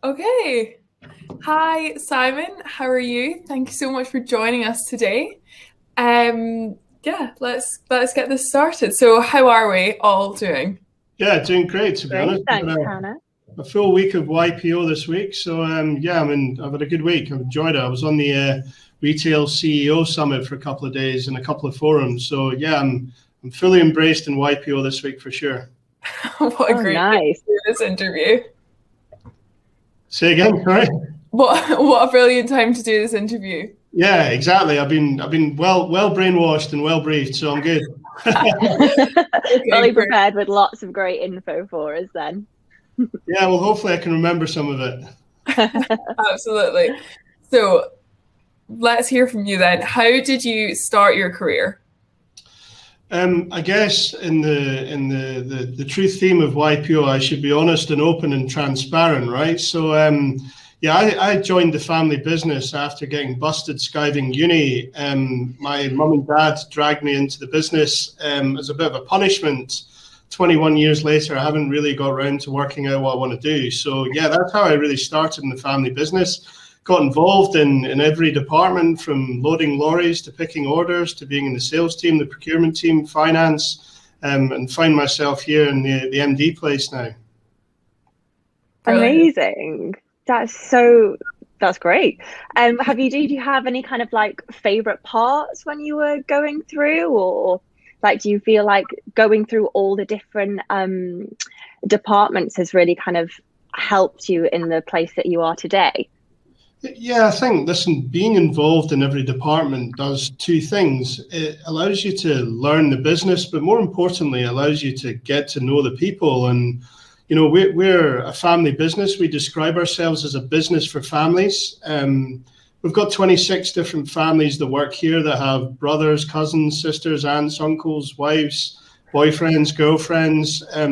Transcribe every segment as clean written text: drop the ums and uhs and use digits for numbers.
Okay. Hi, Simon. How are you? Thank you so much for joining us today. let's get this started. So, how are we all doing? Yeah, doing great to be Great, honest. I've thanks, had Hannah. a full week of YPO this week, so I've had a good week. I've enjoyed it. I was on the retail CEO summit for a couple of days and a couple of forums. So I'm fully embraced in YPO this week for sure. What a great way Nice. to do this interview. Say again, sorry. What a brilliant time to do this interview. Yeah, exactly. I've been well brainwashed and well briefed, so I'm good. Okay, Fully great. prepared with lots of great info for us then. Yeah, well, hopefully I can remember some of it. Absolutely. So, let's hear from you then. How did you start your career? I guess in the truth theme of YPO, I should be honest and open and transparent, right? So I joined the family business after getting busted skiving uni. My mum and dad dragged me into the business as a bit of a punishment. 21 years later, I haven't really got around to working out what I want to do. So yeah, that's how I really started in the family business. Got involved in every department, from loading lorries to picking orders to being in the sales team, the procurement team, finance, and find myself here in the MD place now. Brilliant. Amazing. That's great. Did you have any kind of like favorite parts when you were going through, or like do you feel like going through all the different departments has really kind of helped you in the place that you are today? Yeah, I think, listen, being involved in every department does two things. It allows you to learn the business, but more importantly, allows you to get to know the people. And, we're a family business. We describe ourselves as a business for families. We've got 26 different families that work here that have brothers, cousins, sisters, aunts, uncles, wives, boyfriends, girlfriends. A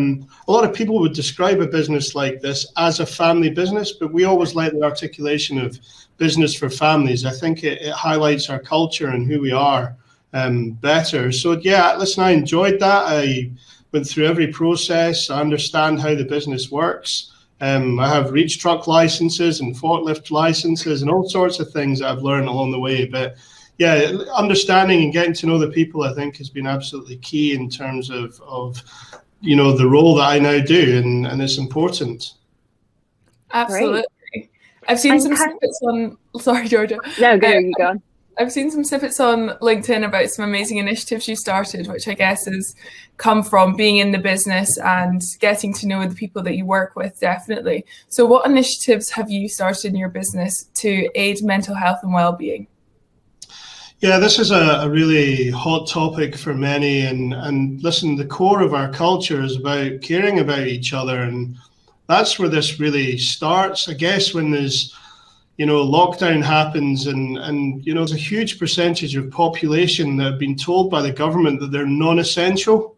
lot of people would describe a business like this as a family business, but we always like the articulation of business for families. I think it highlights our culture and who we are better. So yeah, listen, I enjoyed that. I went through every process. I understand how the business works. I have reach truck licenses and forklift licenses and all sorts of things that I've learned along the way. But yeah, understanding and getting to know the people, I think, has been absolutely key in terms of the role that I now do, and it's important. Absolutely. Great. I've seen And some can snippets on, sorry, Georgia. no, you go on. I've seen some snippets on LinkedIn about some amazing initiatives you started, which I guess has come from being in the business and getting to know the people that you work with, definitely. So what initiatives have you started in your business to aid mental health and well-being? Yeah, this is a really hot topic for many. And listen, the core of our culture is about caring about each other. And that's where this really starts, I guess, when there's lockdown happens and there's a huge percentage of population that have been told by the government that they're non-essential.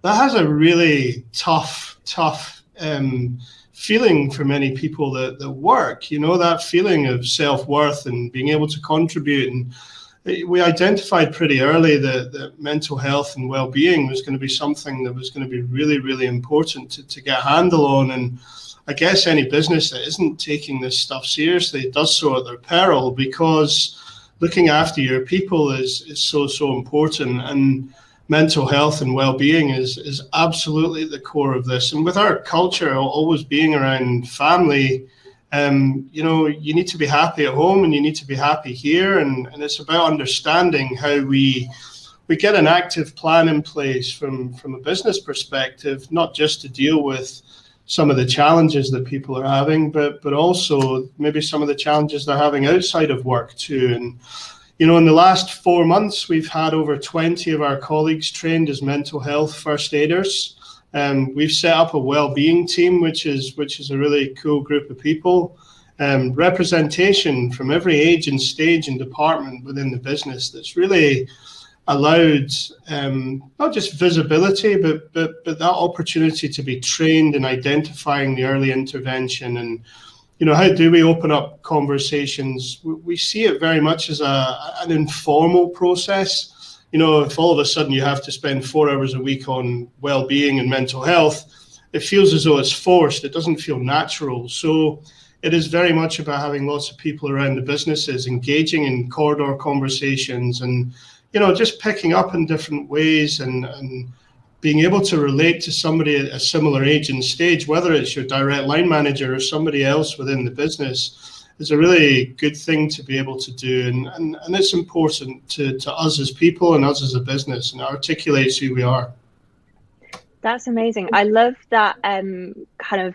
That has a really tough feeling for many people that work, that feeling of self-worth and being able to contribute. And we identified pretty early that mental health and well-being was going to be something that was going to be really, really important to get a handle on. And I guess any business that isn't taking this stuff seriously does so at their peril, because looking after your people is so important. And mental health and well-being is absolutely the core of this. And with our culture always being around family, you need to be happy at home and you need to be happy here. And it's about understanding how we get an active plan in place from a business perspective, not just to deal with some of the challenges that people are having, but also maybe some of the challenges they're having outside of work too. And in the last 4 months, we've had over 20 of our colleagues trained as mental health first aiders. We've set up a well-being team, which is a really cool group of people. Representation from every age and stage and department within the business that's really allowed not just visibility, but that opportunity to be trained in identifying the early intervention. And how do we open up conversations? We see it very much as an informal process. If all of a sudden you have to spend 4 hours a week on well-being and mental health, it feels as though it's forced. It doesn't feel natural. So it is very much about having lots of people around the businesses engaging in corridor conversations and, just picking up in different ways and being able to relate to somebody at a similar age and stage, whether it's your direct line manager or somebody else within the business, is a really good thing to be able to do. And it's important to us as people and us as a business, and it articulates who we are. That's amazing. I love that kind of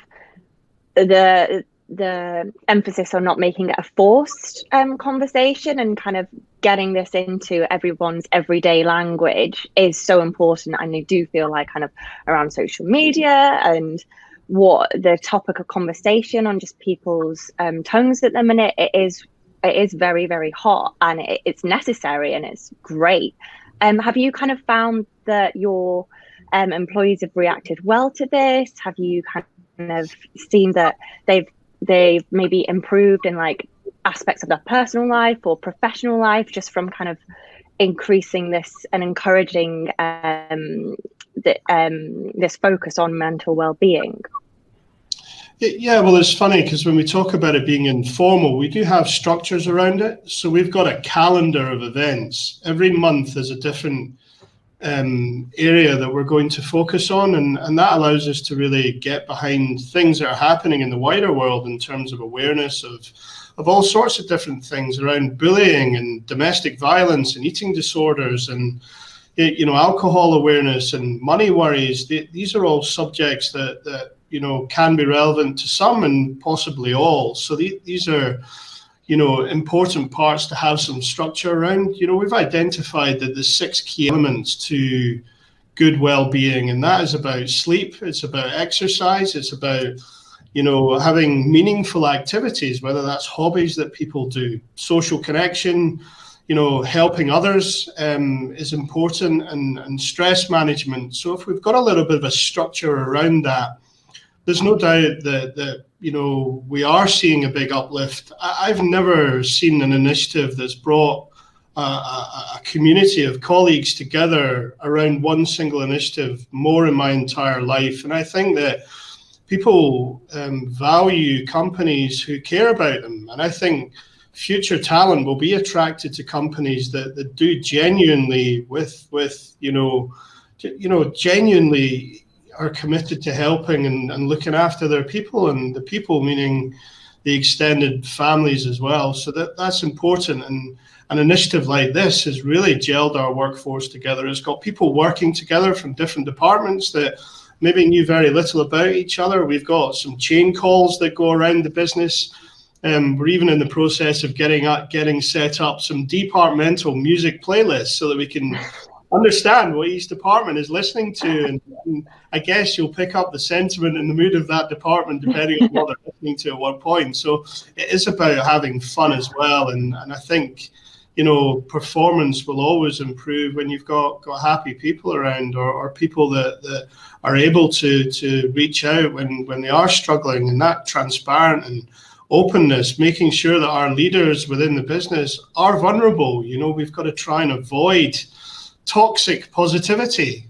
the emphasis on not making it a forced conversation, and kind of getting this into everyone's everyday language is so important. And I do feel like kind of around social media and what the topic of conversation on just people's tongues at the minute, it is very, very hot, and it's necessary and it's great. Have you kind of found that your employees have reacted well to this? Have you kind of seen that they've maybe improved in like aspects of their personal life or professional life just from kind of increasing this and encouraging this focus on mental well-being? Yeah, well, it's funny because when we talk about it being informal, we do have structures around it. So we've got a calendar of events. Every month there's a different area that we're going to focus on, and that allows us to really get behind things that are happening in the wider world in terms of awareness of all sorts of different things around bullying and domestic violence and eating disorders and alcohol awareness and money worries. These are all subjects that can be relevant to some and possibly all. So these are important parts to have some structure around. We've identified that there's 6 key elements to good well-being, and that is about sleep, it's about exercise, it's about, having meaningful activities, whether that's hobbies that people do, social connection, helping others is important, and stress management. So if we've got a little bit of a structure around that, there's no doubt that we are seeing a big uplift. I've never seen an initiative that's brought a community of colleagues together around one single initiative more in my entire life. And I think that people value companies who care about them. And I think future talent will be attracted to companies that do genuinely genuinely are committed to helping and looking after their people, and the people meaning the extended families as well. So that's important. And an initiative like this has really gelled our workforce together. It's got people working together from different departments that maybe knew very little about each other. We've got some chain calls that go around the business. We're even in the process of getting set up some departmental music playlists so that we can understand what each department is listening to, and I guess you'll pick up the sentiment and the mood of that department depending on what they're listening to at what point. So it is about having fun as well, and I think performance will always improve when you've got happy people around, or people that are able to reach out when they are struggling, and that transparent and openness, making sure that our leaders within the business are vulnerable. We've got to try and avoid toxic positivity.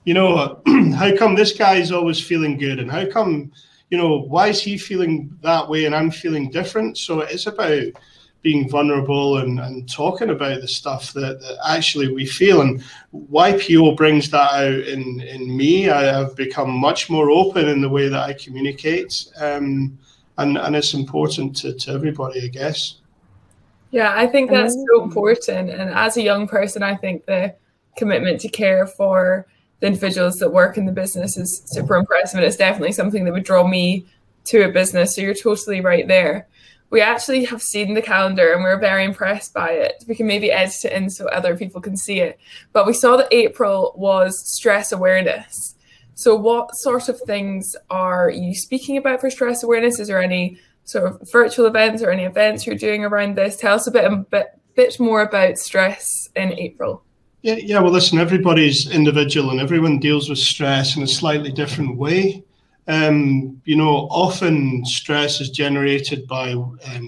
How come this guy is always feeling good, and how come, why is he feeling that way and I'm feeling different? So it is about being vulnerable and talking about the stuff that actually we feel, and YPO brings that out in me. I have become much more open in the way that I communicate, and it's important to everybody, I guess. Yeah, I think that's so important. And as a young person, I think the commitment to care for the individuals that work in the business is super impressive, and it's definitely something that would draw me to a business. So you're totally right there. We actually have seen the calendar and we're very impressed by it. We can maybe edit it in so other people can see it. But we saw that April was stress awareness. So what sort of things are you speaking about for stress awareness? Is there any sort of virtual events or any events you're doing around this? Tell us a bit more about stress in April. Yeah. Well, listen, everybody's individual and everyone deals with stress in a slightly different way. Often stress is generated by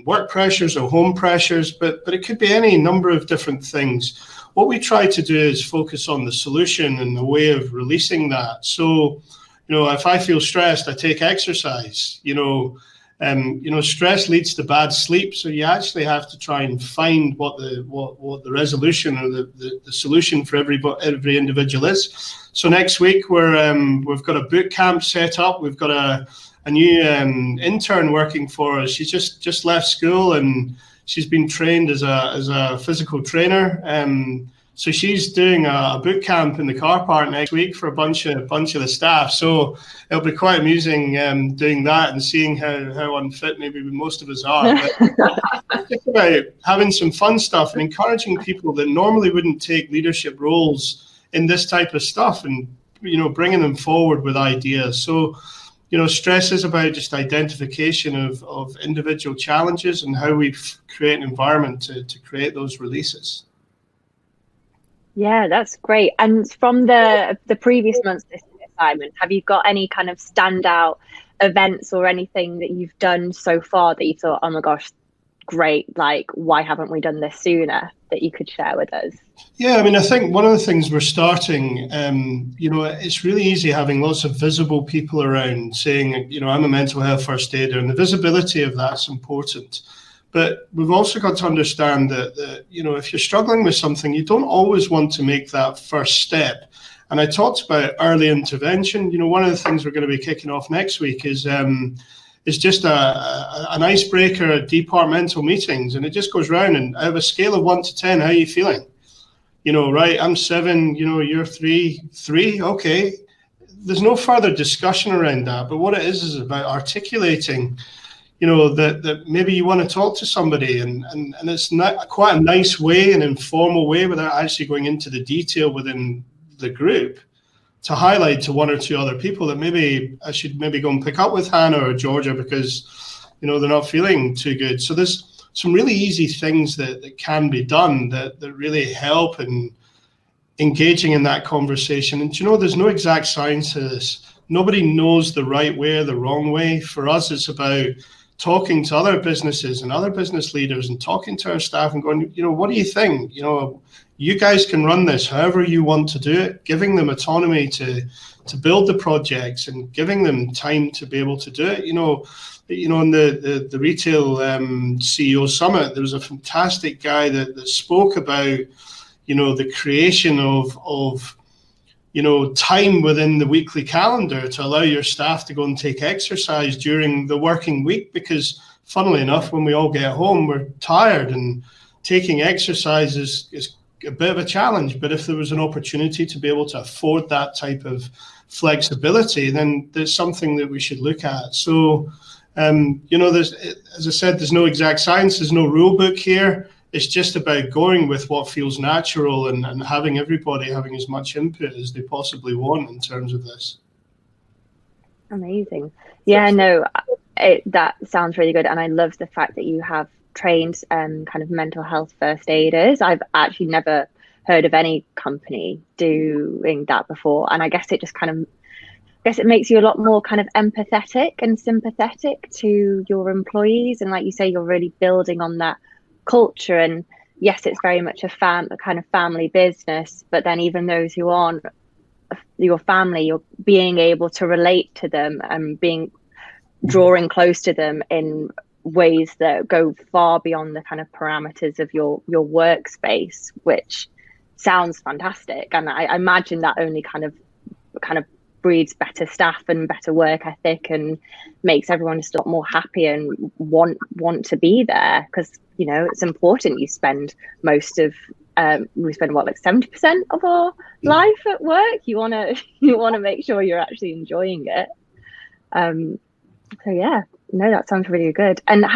work pressures or home pressures, but it could be any number of different things. What we try to do is focus on the solution and the way of releasing that. So, if I feel stressed, I take exercise. Stress leads to bad sleep, so you actually have to try and find what the resolution or the solution for every individual is. So next week we've got a boot camp set up. We've got a new intern working for us. She's just left school and she's been trained as a physical trainer. So she's doing a boot camp in the car park next week for a bunch of the staff. So it'll be quite amusing doing that and seeing how unfit maybe most of us are. But it's about having some fun stuff and encouraging people that normally wouldn't take leadership roles in this type of stuff, and bringing them forward with ideas. So stress is about just identification of individual challenges and how we create an environment to create those releases. Yeah, that's great. And from the previous month's assignment, have you got any kind of standout events or anything that you've done so far that you thought, oh my gosh, great, like why haven't we done this sooner, that you could share with us? Yeah, I think one of the things we're starting, it's really easy having lots of visible people around saying, I'm a mental health first aider, and the visibility of that's important. But we've also got to understand that if you're struggling with something, you don't always want to make that first step. And I talked about early intervention. One of the things we're going to be kicking off next week is just an icebreaker at departmental meetings, and it just goes round and I have a scale of 1 to 10. How are you feeling? Right? I'm 7. You're 3. Okay. There's no further discussion around that. But what it is about articulating that maybe you want to talk to somebody and it's not quite a nice way, an informal way, without actually going into the detail within the group, to highlight to 1 or 2 other people that maybe I should go and pick up with Hannah or Georgia because, they're not feeling too good. So there's some really easy things that can be done that really help in engaging in that conversation. And, there's no exact science to this. Nobody knows the right way or the wrong way. For us, it's about talking to other businesses and other business leaders and talking to our staff and going, what do you think? You guys can run this however you want to do it, giving them autonomy to build the projects and giving them time to be able to do it. In the retail CEO summit, there was a fantastic guy that spoke about, the creation of time within the weekly calendar to allow your staff to go and take exercise during the working week, because funnily enough, when we all get home, we're tired and taking exercise is a bit of a challenge. But if there was an opportunity to be able to afford that type of flexibility, then there's something that we should look at. So, there's, as I said, there's no exact science, there's no rule book here. It's just about going with what feels natural and having everybody having as much input as they possibly want in terms of this. Amazing. Yeah, no, that sounds really good. And I love the fact that you have trained kind of mental health first aiders. I've actually never heard of any company doing that before. And I guess it just it makes you a lot more kind of empathetic and sympathetic to your employees. And like you say, you're really building on that culture. And yes, it's very much a kind of family business, but then even those who aren't your family, you're being able to relate to them and drawing close to them in ways that go far beyond the kind of parameters of your workspace, which sounds fantastic. And I imagine that only kind of breeds better staff and better work ethic and makes everyone just a lot more happy and want to be there, because it's important. You spend we spend like 70% of our life at work. You want to make sure you're actually enjoying it. So yeah, no, that sounds really good. And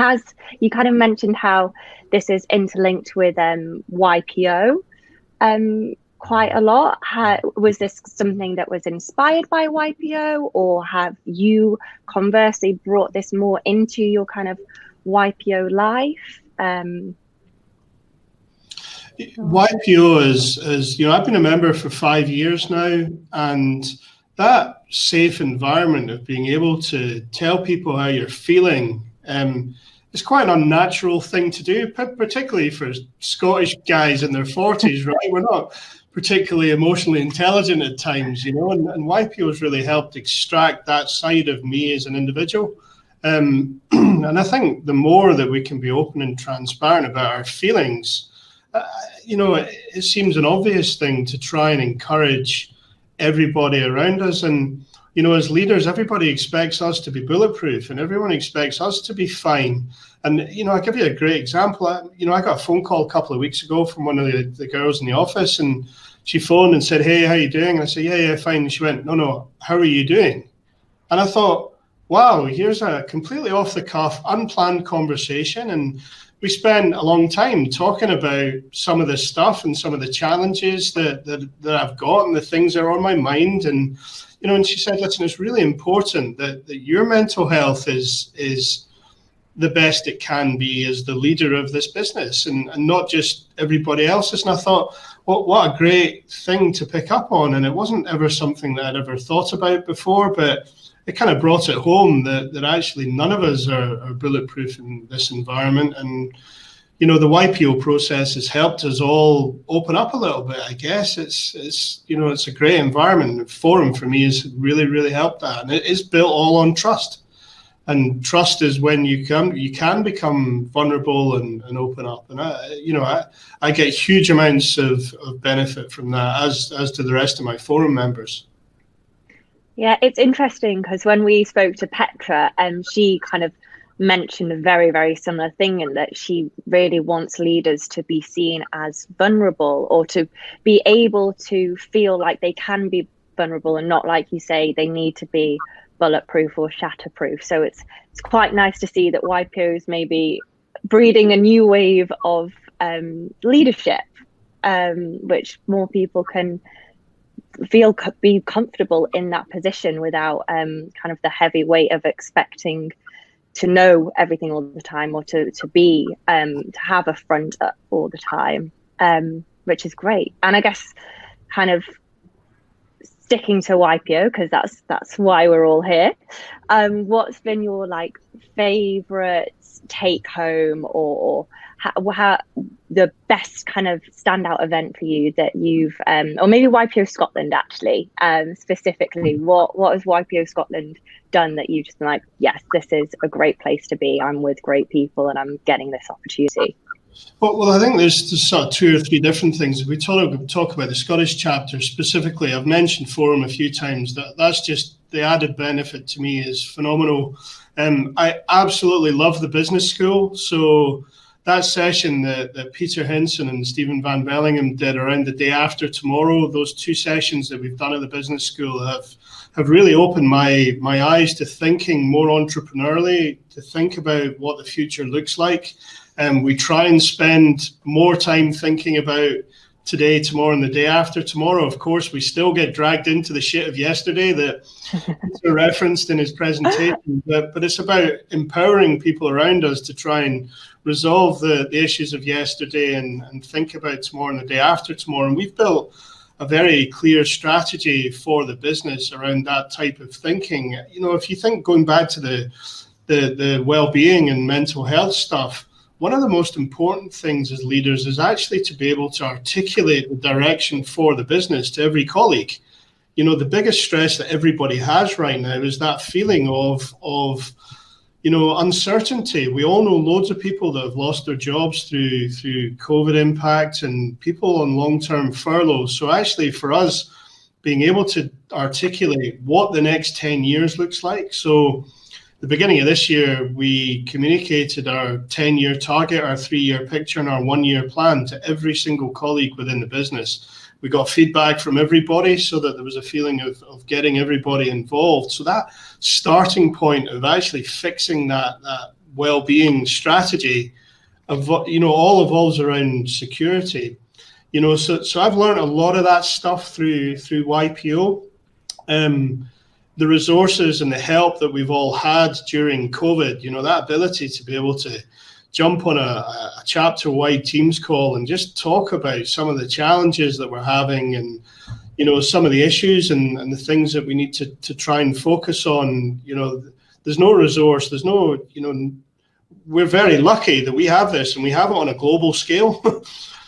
you kind of mentioned how this is interlinked with YPO quite a lot. Was this something that was inspired by YPO, or have you conversely brought this more into your kind of YPO life? YPO is I've been a member for 5 years now, and that safe environment of being able to tell people how you're feeling is quite an unnatural thing to do, particularly for Scottish guys in their 40s, right? We're not particularly emotionally intelligent at times, and YPO has really helped extract that side of me as an individual. And I think the more that we can be open and transparent about our feelings, it seems an obvious thing to try and encourage everybody around us. And, as leaders, everybody expects us to be bulletproof and everyone expects us to be fine. And, I'll give you a great example. I got a phone call a couple of weeks ago from one of the girls in the office, and she phoned and said, "Hey, how you doing?" And I said, yeah, fine. And she went, no, how are you doing? And I thought, wow, here's a completely off the cuff, unplanned conversation. And we spent a long time talking about some of the stuff and some of the challenges that I've got and the things that are on my mind. And, and she said, listen, it's really important that your mental health is the best it can be as the leader of this business and not just everybody else's. And I thought, well, what a great thing to pick up on. And it wasn't ever something that I'd ever thought about before, but it kind of brought it home that actually none of us are bulletproof in this environment. And, the YPO process has helped us all open up a little bit, I guess. It's a great environment. The forum for me has really, really helped that. And it is built all on trust. And trust is when you can become vulnerable and open up. And I get huge amounts of benefit from that, as do the rest of my forum members. Yeah, it's interesting because when we spoke to Petra, she kind of mentioned a very, very similar thing, in that she really wants leaders to be seen as vulnerable, or to be able to feel like they can be vulnerable and not, like you say, they need to be bulletproof or shatterproof. So it's quite nice to see that YPO is maybe breeding a new wave of leadership, which more people can be comfortable in that position without kind of the heavy weight of expecting to know everything all the time, or to have a front up all the time, which is great. And I guess kind of sticking to YPO, because that's why we're all here. What's been your favorite take home, or how the best kind of standout event for you that you've, or maybe YPO Scotland actually, specifically, what has YPO Scotland done that you've just been like, yes, this is a great place to be, I'm with great people and I'm getting this opportunity? Well, I think there's sort of 2 or 3 different things. If we talk about the Scottish chapter specifically, I've mentioned forum a few times. That's just the added benefit to me is phenomenal. I absolutely love the business school. So that session that Peter Henson and Stephen Van Bellingham did around the day after tomorrow, those 2 sessions that we've done at the business school have really opened my eyes to thinking more entrepreneurially, to think about what the future looks like. We try and spend more time thinking about today, tomorrow, and the day after tomorrow. Of course, we still get dragged into the shit of yesterday that Peter referenced in his presentation, but it's about empowering people around us to try and resolve the issues of yesterday and think about tomorrow and the day after tomorrow. And we've built a very clear strategy for the business around that type of thinking. If you think, going back to the well-being and mental health stuff, one of the most important things as leaders is actually to be able to articulate the direction for the business to every colleague. The biggest stress that everybody has right now is that feeling of uncertainty. We all know loads of people that have lost their jobs through COVID impact, and people on long-term furloughs. So actually for us, being able to articulate what the next 10 years looks like. So the beginning of this year, we communicated our 10-year target, our 3-year picture, and our 1-year plan to every single colleague within the business. We got feedback from everybody so that there was a feeling of getting everybody involved. So that starting point of actually fixing that well-being strategy all evolves around security. So I've learned a lot of that stuff through YPO. The resources and the help that we've all had during COVID, that ability to be able to jump on a chapter-wide Teams call and just talk about some of the challenges that we're having and, some of the issues and the things that we need to try and focus on. There's no resource, we're very lucky that we have this and we have it on a global scale.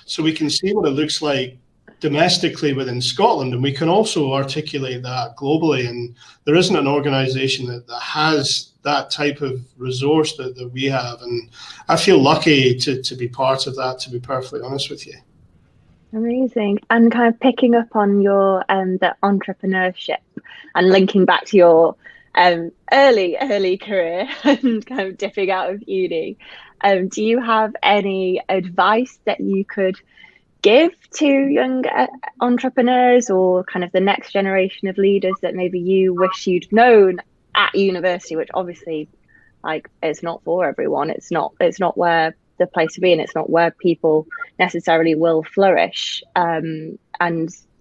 So we can see what it looks like domestically within Scotland, and we can also articulate that globally. And there isn't an organisation that has that type of resource that we have. And I feel lucky to be part of that, to be perfectly honest with you. Amazing. And kind of picking up on your the entrepreneurship and linking back to your early career and kind of dipping out of uni, do you have any advice that you could give to young entrepreneurs or kind of the next generation of leaders that maybe you wish you'd known at university, which obviously, like, it's not for everyone. It's not where the place to be, and it's not where people necessarily will flourish. And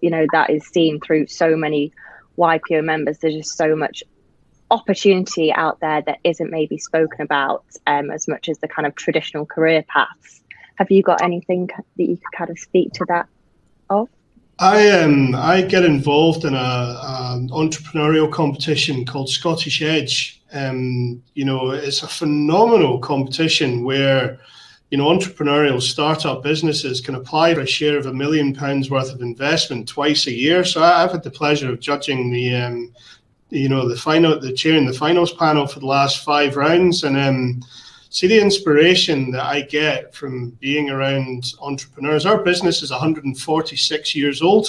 you know, that is seen through so many YPO members. There's just so much opportunity out there that isn't maybe spoken about as much as the kind of traditional career paths. Have you got anything that you could kind of speak to that of? I get involved in an entrepreneurial competition called Scottish Edge. You know, it's a phenomenal competition where, you know, entrepreneurial startup businesses can apply for a share of £1 million worth of investment twice a year. So I've had the pleasure of judging the chairing the finals panel for the last 5 rounds, and see the inspiration that I get from being around entrepreneurs. Our business is 146 years old.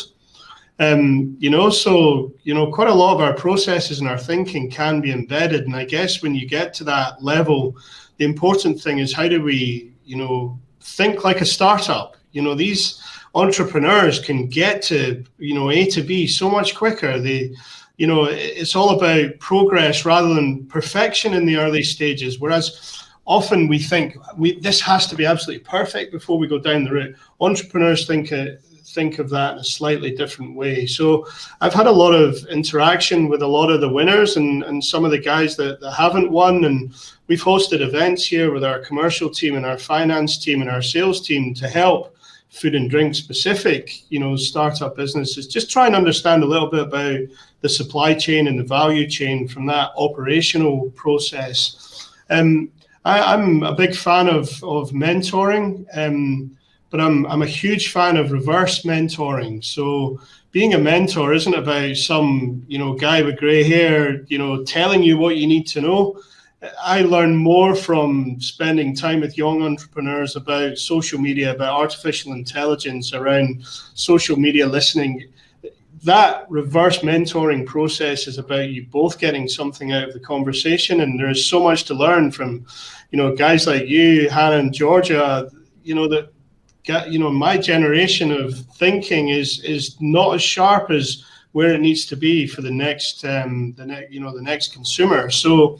You know, so, you know, quite a lot of our processes and our thinking can be embedded. And I guess when you get to that level, the important thing is, how do we, you know, think like a startup? You know, these entrepreneurs can get to, you know, A to B so much quicker. You know, it's all about progress rather than perfection in the early stages. Whereas often we think this has to be absolutely perfect before we go down the route. Entrepreneurs think of that in a slightly different way. So I've had a lot of interaction with a lot of the winners and some of the guys that haven't won. And we've hosted events here with our commercial team and our finance team and our sales team to help food and drink specific, you know, startup businesses just try and understand a little bit about the supply chain and the value chain from that operational process. I'm a big fan of mentoring, but I'm a huge fan of reverse mentoring. So being a mentor isn't about some, you know, guy with grey hair, you know, telling you what you need to know. I learn more from spending time with young entrepreneurs about social media, about artificial intelligence, around social media listening. That reverse mentoring process is about you both getting something out of the conversation, and there's so much to learn from, you know, guys like you, Hannah and Georgia. You know, that, you know, my generation of thinking is not as sharp as where it needs to be for the next consumer. So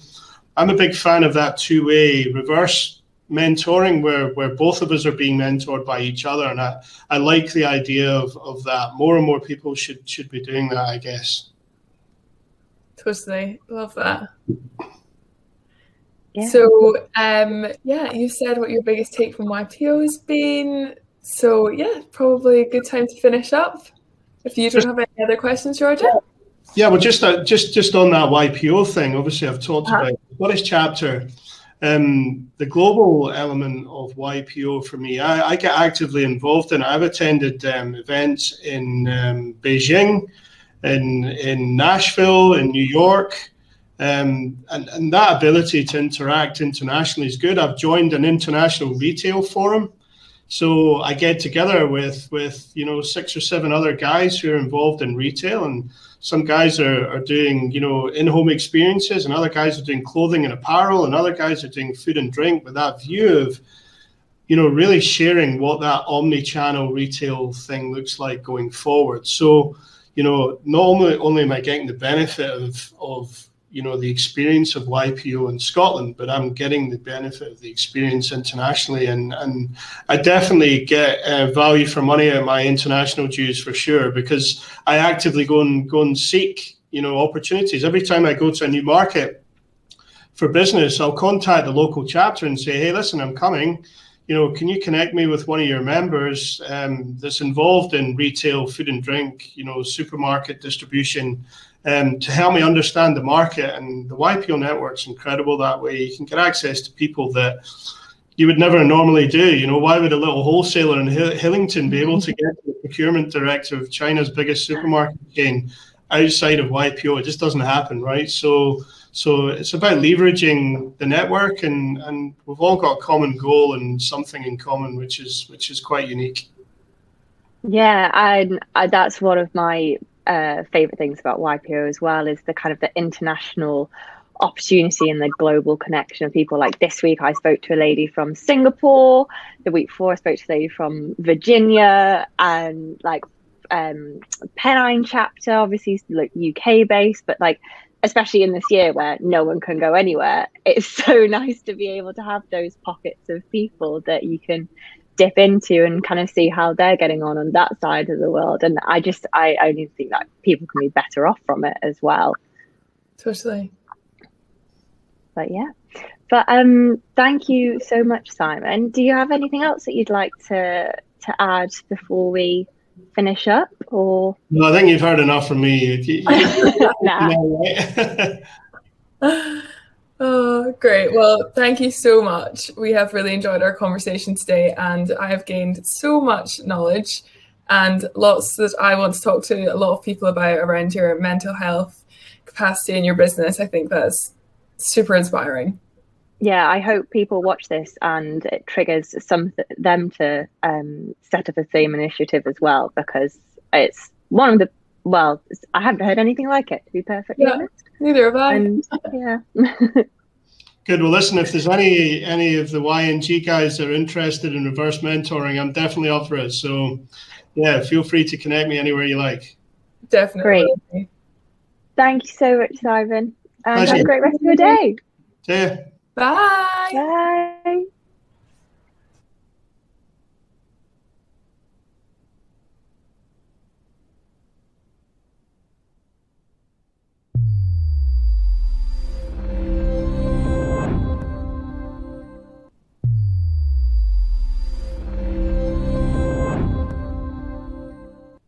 I'm a big fan of that two-way reverse mentoring where both of us are being mentored by each other, and I like the idea of that. More and more people should be doing that, I guess. Totally love that. Yeah. So you said what your biggest take from YPO has been, so yeah, probably a good time to finish up if you don't have any other questions, Georgia. Yeah, well, just on that YPO thing, obviously I've talked about the Scottish chapter. The global element of YPO for me, I get actively involved in. I've attended events in Beijing, in Nashville, in New York, and that ability to interact internationally is good. I've joined an international retail forum, so I get together with 6 or 7 other guys who are involved in retail, and some guys are doing, you know, in-home experiences, and other guys are doing clothing and apparel, and other guys are doing food and drink, with that view of, you know, really sharing what that omni-channel retail thing looks like going forward. So, you know, not only am I getting the benefit of you know, the experience of YPO in Scotland, but I'm getting the benefit of the experience internationally, and I definitely get value for money out of my international dues for sure, because I actively go and seek, you know, opportunities. Every time I go to a new market for business, I'll contact the local chapter and say, hey, listen, I'm coming. You know, can you connect me with one of your members that's involved in retail, food and drink, you know, supermarket distribution, to help me understand the market? And the YPO network's incredible that way. You can get access to people that you would never normally do. You know, why would a little wholesaler in Hillington be able to get to the procurement director of China's biggest supermarket chain outside of YPO? It just doesn't happen, right? So So it's about leveraging the network, and we've all got a common goal and something in common, which is quite unique. Yeah, and that's one of my favorite things about YPO as well, is the kind of the international opportunity and the global connection of people. Like this week I spoke to a lady from Singapore, the week before I spoke to a lady from Virginia, and like Pennine chapter, obviously like UK based, but like especially in this year where no one can go anywhere, it's so nice to be able to have those pockets of people that you can dip into and kind of see how they're getting on that side of the world. And I only think that people can be better off from it as well. Totally. But yeah, but thank you so much, Simon. Do you have anything else that you'd like to add before we finish up? Or no, I think you've heard enough from me. Nah. Oh, great. Well, thank you so much. We have really enjoyed our conversation today, and I have gained so much knowledge and lots that I want to talk to a lot of people about around your mental health capacity in your business. I think that's super inspiring. Yeah, I hope people watch this and it triggers them to set up the same initiative as well, because it's one of the, well, I haven't heard anything like it, to be perfectly honest. Neither have I. And yeah. Good. Well, listen, if there's any of the YNG guys that are interested in reverse mentoring, I'm definitely up for it. So yeah, feel free to connect me anywhere you like. Definitely. Great. Thank you so much, Simon. And Pleasure. have a great rest of your day. See ya. Bye. Bye.